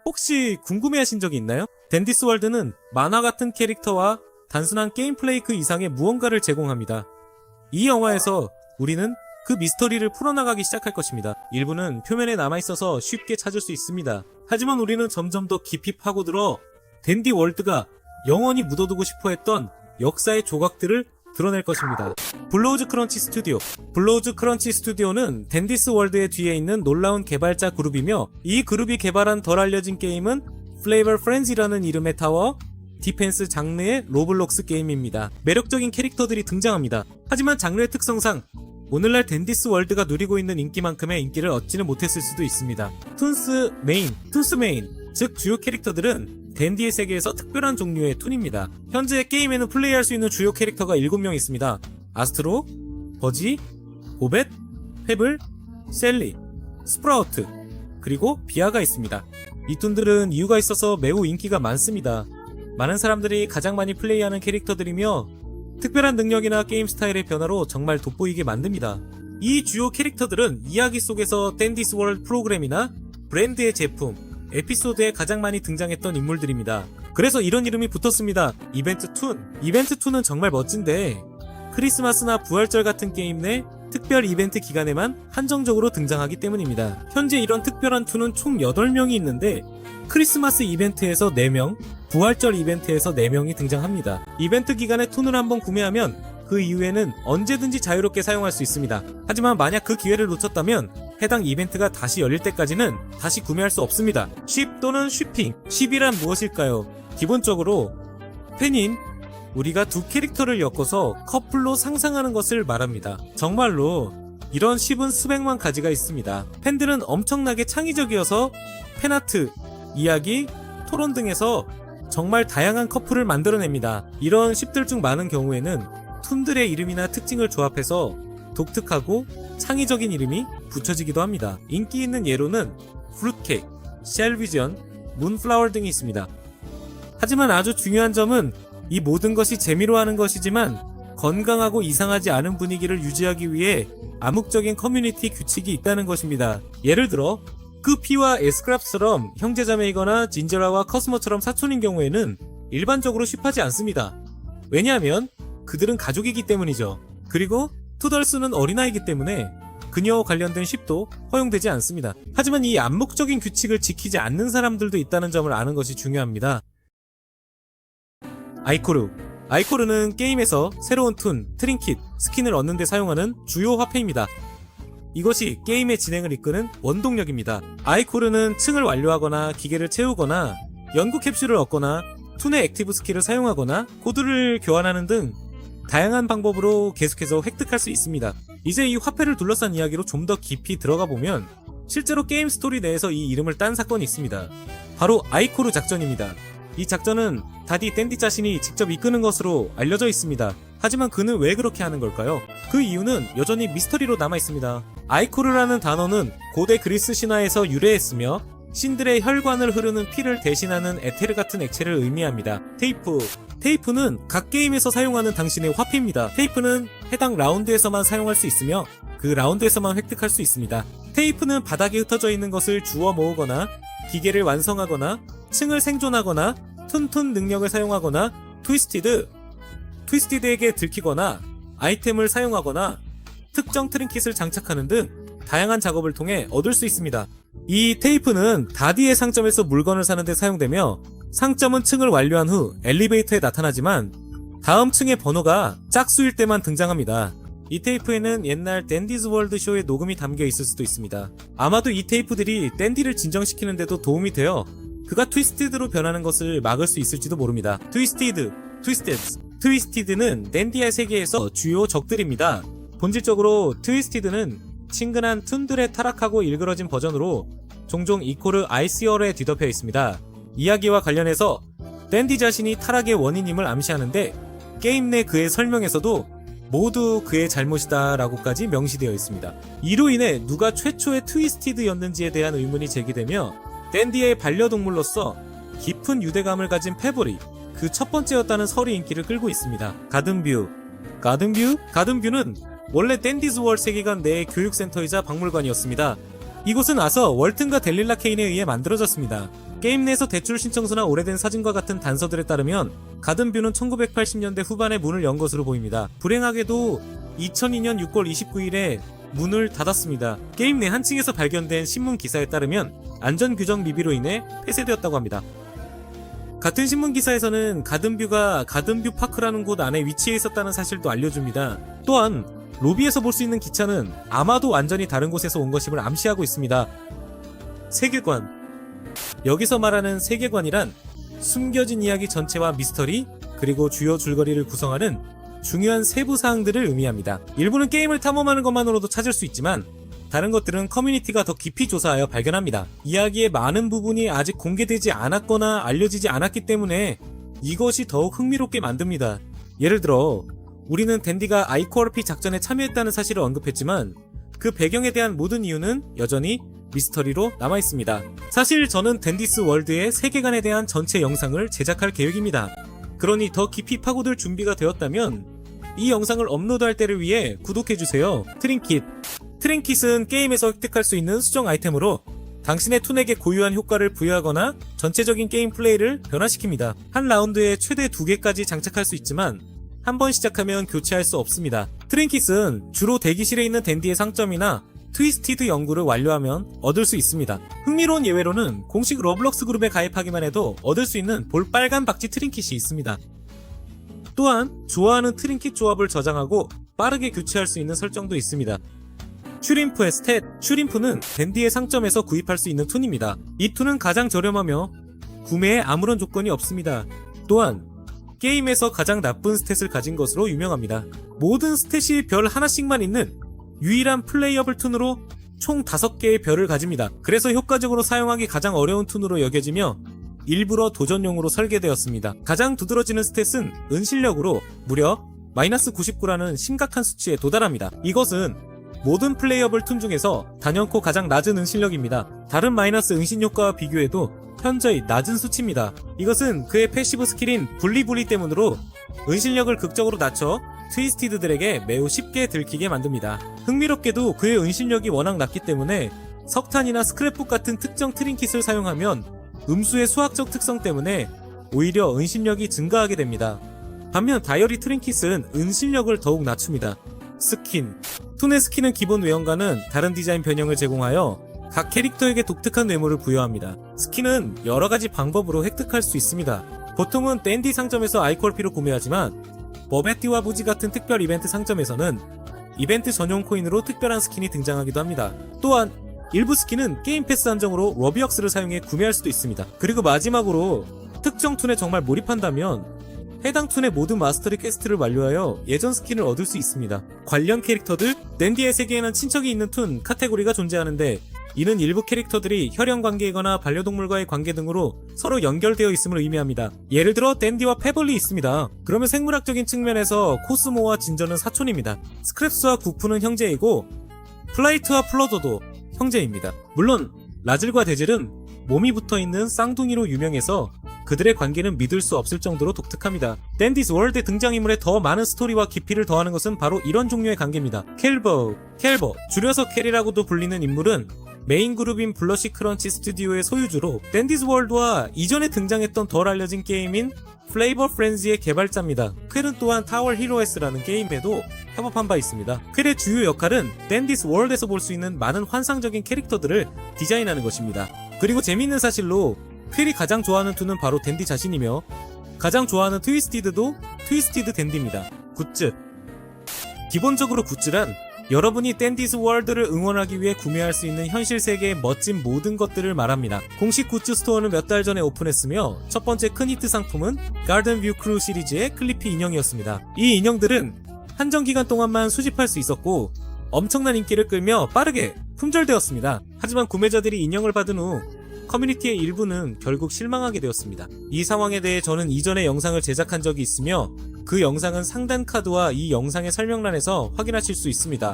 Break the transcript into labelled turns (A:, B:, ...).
A: 혹시 궁금해하신 적이 있나요? 댄디스 월드는 만화 같은 캐릭터와 단순한 게임 플레이 그 이상의 무언가를 제공합니다. 이 영화에서 우리는 그 미스터리를 풀어나가기 시작할 것입니다. 일부는 표면에 남아있어서 쉽게 찾을 수 있습니다. 하지만 우리는 점점 더 깊이 파고들어 댄디 월드가 영원히 묻어두고 싶어 했던 역사의 조각들을 드러낼 것입니다. 블로우즈 크런치 스튜디오. 블로우즈 크런치 스튜디오는 댄디스 월드의 뒤에 있는 놀라운 개발자 그룹이며, 이 그룹이 개발한 덜 알려진 게임은 플레이버 프렌즈라는 이름의 타워 디펜스 장르의 로블록스 게임입니다. 매력적인 캐릭터들이 등장합니다. 하지만 장르의 특성상 오늘날 댄디스 월드가 누리고 있는 인기만큼의 인기를 얻지는 못했을 수도 있습니다. 툰스 메인, 즉 주요 캐릭터들은 댄디의 세계에서 특별한 종류의 툰입니다. 현재 게임에는 플레이할 수 있는 주요 캐릭터가 7명 있습니다. 아스트로, 버지, 보벳, 페블, 셀리, 스프라우트, 그리고 비아가 있습니다. 이 툰들은 이유가 있어서 매우 인기가 많습니다. 많은 사람들이 가장 많이 플레이하는 캐릭터들이며 특별한 능력이나 게임 스타일의 변화로 정말 돋보이게 만듭니다. 이 주요 캐릭터들은 이야기 속에서 댄디스 월드 프로그램이나 브랜드의 제품, 에피소드에 가장 많이 등장했던 인물들입니다. 그래서 이런 이름이 붙었습니다. 이벤트 툰. 이벤트 툰은 정말 멋진데 크리스마스나 부활절 같은 게임 내 특별 이벤트 기간에만 한정적으로 등장하기 때문입니다. 현재 이런 특별한 툰은 총 8명이 있는데 크리스마스 이벤트에서 4명, 부활절 이벤트에서 4명이 등장합니다. 이벤트 기간에 툰을 한번 구매하면 그 이후에는 언제든지 자유롭게 사용할 수 있습니다. 하지만 만약 그 기회를 놓쳤다면 해당 이벤트가 다시 열릴 때까지는 다시 구매할 수 없습니다. 쉽 또는 쉬핑. 쉽이란 무엇일까요? 기본적으로 팬인 우리가 두 캐릭터를 엮어서 커플로 상상하는 것을 말합니다. 정말로 이런 쉽은 수백만 가지가 있습니다. 팬들은 엄청나게 창의적이어서 팬아트, 이야기, 토론 등에서 정말 다양한 커플을 만들어냅니다. 이런 쉽들 중 많은 경우에는 툰들의 이름이나 특징을 조합해서 독특하고 창의적인 이름이 붙여지기도 합니다. 인기 있는 예로는 프루트케이크, 쉘비전, 문플라워 등이 있습니다. 하지만 아주 중요한 점은 이 모든 것이 재미로 하는 것이지만 건강하고 이상하지 않은 분위기를 유지하기 위해 암묵적인 커뮤니티 규칙이 있다는 것입니다. 예를 들어 크피와 에스크랍처럼 형제자매이거나 진저라와 커스머처럼 사촌인 경우에는 일반적으로 쉽하지 않습니다. 왜냐하면 그들은 가족이기 때문이죠. 그리고 투덜스는 어린아이이기 때문에 그녀와 관련된 쉽도 허용되지 않습니다. 하지만 이 암묵적인 규칙을 지키지 않는 사람들도 있다는 점을 아는 것이 중요합니다. 아이코르는 게임에서 새로운 툰, 트린킷, 스킨을 얻는 데 사용하는 주요 화폐입니다. 이것이 게임의 진행을 이끄는 원동력입니다. 아이코르는 층을 완료하거나 기계를 채우거나 연구 캡슐을 얻거나 툰의 액티브 스킬을 사용하거나 코드를 교환하는 등 다양한 방법으로 계속해서 획득할 수 있습니다. 이제 이 화폐를 둘러싼 이야기로 좀 더 깊이 들어가 보면 실제로 게임 스토리 내에서 이 이름을 딴 사건이 있습니다. 바로 아이코르 작전입니다. 이 작전은 다디 댄디 자신이 직접 이끄는 것으로 알려져 있습니다. 하지만 그는 왜 그렇게 하는 걸까요? 그 이유는 여전히 미스터리로 남아 있습니다. 아이코르라는 단어는 고대 그리스 신화에서 유래했으며 신들의 혈관을 흐르는 피를 대신하는 에테르 같은 액체를 의미합니다. 테이프는 각 게임에서 사용하는 당신의 화폐입니다. 테이프는 해당 라운드에서만 사용할 수 있으며 그 라운드에서만 획득할 수 있습니다. 테이프는 바닥에 흩어져 있는 것을 주워 모으거나 기계를 완성하거나 층을 생존하거나 툰 능력을 사용하거나 트위스티드에게 들키거나 아이템을 사용하거나 특정 트린킷을 장착하는 등 다양한 작업을 통해 얻을 수 있습니다. 이 테이프는 다디의 상점에서 물건을 사는 데 사용되며 상점은 층을 완료한 후 엘리베이터에 나타나지만 다음 층의 번호가 짝수일 때만 등장합니다. 이 테이프에는 옛날 댄디즈 월드 쇼의 녹음이 담겨 있을 수도 있습니다. 아마도 이 테이프들이 댄디를 진정시키는 데도 도움이 되어 그가 트위스티드로 변하는 것을 막을 수 있을지도 모릅니다. 트위스티드는 댄디의 세계에서 주요 적들입니다. 본질적으로 트위스티드는 친근한 툰들의 타락하고 일그러진 버전으로 종종 이코르 아이스열에 뒤덮여 있습니다. 이야기와 관련해서 댄디 자신이 타락의 원인임을 암시하는데 게임 내 그의 설명에서도 모두 그의 잘못이다 라고까지 명시되어 있습니다. 이로 인해 누가 최초의 트위스티드였는지에 대한 의문이 제기되며 댄디의 반려동물로서 깊은 유대감을 가진 페블이 그 첫 번째였다는 설이 인기를 끌고 있습니다. 가든뷰는 원래 댄디즈 월드 세계관 내의 교육센터이자 박물관이었습니다. 이곳은 아서 월튼과 델릴라 케인에 의해 만들어졌습니다. 게임 내에서 대출 신청서나 오래된 사진과 같은 단서들에 따르면 가든뷰는 1980년대 후반에 문을 연 것으로 보입니다. 불행하게도 2002년 6월 29일에 문을 닫았습니다. 게임 내 한 층에서 발견된 신문 기사에 따르면 안전규정 미비로 인해 폐쇄되었다고 합니다. 같은 신문 기사에서는 가든뷰가 가든뷰 파크라는 곳 안에 위치해 있었다는 사실도 알려줍니다. 또한 로비에서 볼 수 있는 기차는 아마도 완전히 다른 곳에서 온 것임을 암시하고 있습니다. 세계관. 여기서 말하는 세계관이란 숨겨진 이야기 전체와 미스터리, 그리고 주요 줄거리를 구성하는 중요한 세부 사항들을 의미합니다. 일부는 게임을 탐험하는 것만으로도 찾을 수 있지만 다른 것들은 커뮤니티가 더 깊이 조사하여 발견합니다. 이야기의 많은 부분이 아직 공개되지 않았거나 알려지지 않았기 때문에 이것이 더욱 흥미롭게 만듭니다. 예를 들어 우리는 댄디가 아이코RP 작전에 참여했다는 사실을 언급했지만 그 배경에 대한 모든 이유는 여전히 미스터리로 남아있습니다. 사실 저는 댄디스 월드의 세계관에 대한 전체 영상을 제작할 계획입니다. 그러니 더 깊이 파고들 준비가 되었다면 이 영상을 업로드할 때를 위해 구독해주세요. 트린킷. 트린킷은 게임에서 획득할 수 있는 수정 아이템으로 당신의 툰에게 고유한 효과를 부여하거나 전체적인 게임 플레이를 변화시킵니다. 한 라운드에 최대 2개까지 장착할 수 있지만 한 번 시작하면 교체할 수 없습니다. 트린킷은 주로 대기실에 있는 댄디의 상점이나 트위스티드 연구를 완료하면 얻을 수 있습니다. 흥미로운 예외로는 공식 러블록스 그룹에 가입하기만 해도 얻을 수 있는 볼빨간 박쥐 트린킷이 있습니다. 또한 좋아하는 트린킷 조합을 저장하고 빠르게 교체할 수 있는 설정도 있습니다. 슈림프의 스탯. 슈림프는 댄디의 상점에서 구입할 수 있는 툰입니다. 이 툰은 가장 저렴하며 구매에 아무런 조건이 없습니다. 또한 게임에서 가장 나쁜 스탯을 가진 것으로 유명합니다. 모든 스탯이 별 하나씩만 있는 유일한 플레이어블 툰으로 총 5개의 별을 가집니다. 그래서 효과적으로 사용하기 가장 어려운 툰으로 여겨지며 일부러 도전용으로 설계되었습니다. 가장 두드러지는 스탯은 은실력으로 무려 마이너스 99라는 심각한 수치에 도달합니다. 이것은 모든 플레이어블 툰 중에서 단연코 가장 낮은 은실력입니다. 다른 마이너스 은신 효과와 비교해도 현저히 낮은 수치입니다. 이것은 그의 패시브 스킬인 분리분리 때문으로 은실력을 극적으로 낮춰 트위스티드들에게 매우 쉽게 들키게 만듭니다. 흥미롭게도 그의 은실력이 워낙 낮기 때문에 석탄이나 스크랩북 같은 특정 트린킷을 사용하면 음수의 수학적 특성 때문에 오히려 은신력이 증가하게 됩니다. 반면 다이어리 트린킷은 은신력을 더욱 낮춥니다. 스킨. 툰의 스킨은 기본 외형과는 다른 디자인 변형을 제공하여 각 캐릭터에게 독특한 외모를 부여합니다. 스킨은 여러가지 방법으로 획득할 수 있습니다. 보통은 댄디 상점에서 아이코RP로 구매하지만 버베티와 부지 같은 특별 이벤트 상점에서는 이벤트 전용 코인으로 특별한 스킨이 등장하기도 합니다. 또한 일부 스킨은 게임 패스 한정으로 러비억스를 사용해 구매할 수도 있습니다. 그리고 마지막으로 특정 툰에 정말 몰입한다면 해당 툰의 모든 마스터리 퀘스트를 완료하여 예전 스킨을 얻을 수 있습니다. 관련 캐릭터들. 댄디의 세계에는 친척이 있는 툰 카테고리가 존재하는데 이는 일부 캐릭터들이 혈연 관계이거나 반려동물과의 관계 등으로 서로 연결되어 있음을 의미합니다. 예를 들어 댄디와 페벌리 있습니다. 그러면 생물학적인 측면에서 코스모와 진저는 사촌입니다. 스크랩스와 구프는 형제이고 플라이트와 플러더도 형제입니다. 물론 라즐과 데즐은 몸이 붙어있는 쌍둥이로 유명해서 그들의 관계는 믿을 수 없을 정도로 독특합니다. 댄디스 월드 등장인물에 더 많은 스토리와 깊이를 더하는 것은 바로 이런 종류의 관계입니다. 켈버, 줄여서 켈이라고도 불리는 인물은 메인 그룹인 블러시 크런치 스튜디오의 소유주로 댄디스 월드와 이전에 등장했던 덜 알려진 게임인 플레이버 프렌즈의 개발자입니다. 켈은 또한 타워 히로에스라는 게임에도 협업한 바 있습니다. 켈의 주요 역할은 댄디스 월드에서 볼 수 있는 많은 환상적인 캐릭터들을 디자인하는 것입니다. 그리고 재미있는 사실로 켈이 가장 좋아하는 툰은 바로 댄디 자신이며 가장 좋아하는 트위스티드도 트위스티드 댄디입니다. 굿즈. 기본적으로 굿즈란 여러분이 댄디스 월드를 응원하기 위해 구매할 수 있는 현실 세계의 멋진 모든 것들을 말합니다. 공식 굿즈 스토어는 몇 달 전에 오픈했으며 첫 번째 큰 히트 상품은 가든 뷰 크루 시리즈의 클리피 인형이었습니다. 이 인형들은 한정 기간 동안만 수집할 수 있었고 엄청난 인기를 끌며 빠르게 품절되었습니다. 하지만 구매자들이 인형을 받은 후 커뮤니티의 일부는 결국 실망하게 되었습니다. 이 상황에 대해 저는 이전에 영상을 제작한 적이 있으며 그 영상은 상단 카드와 이 영상의 설명란에서 확인하실 수 있습니다.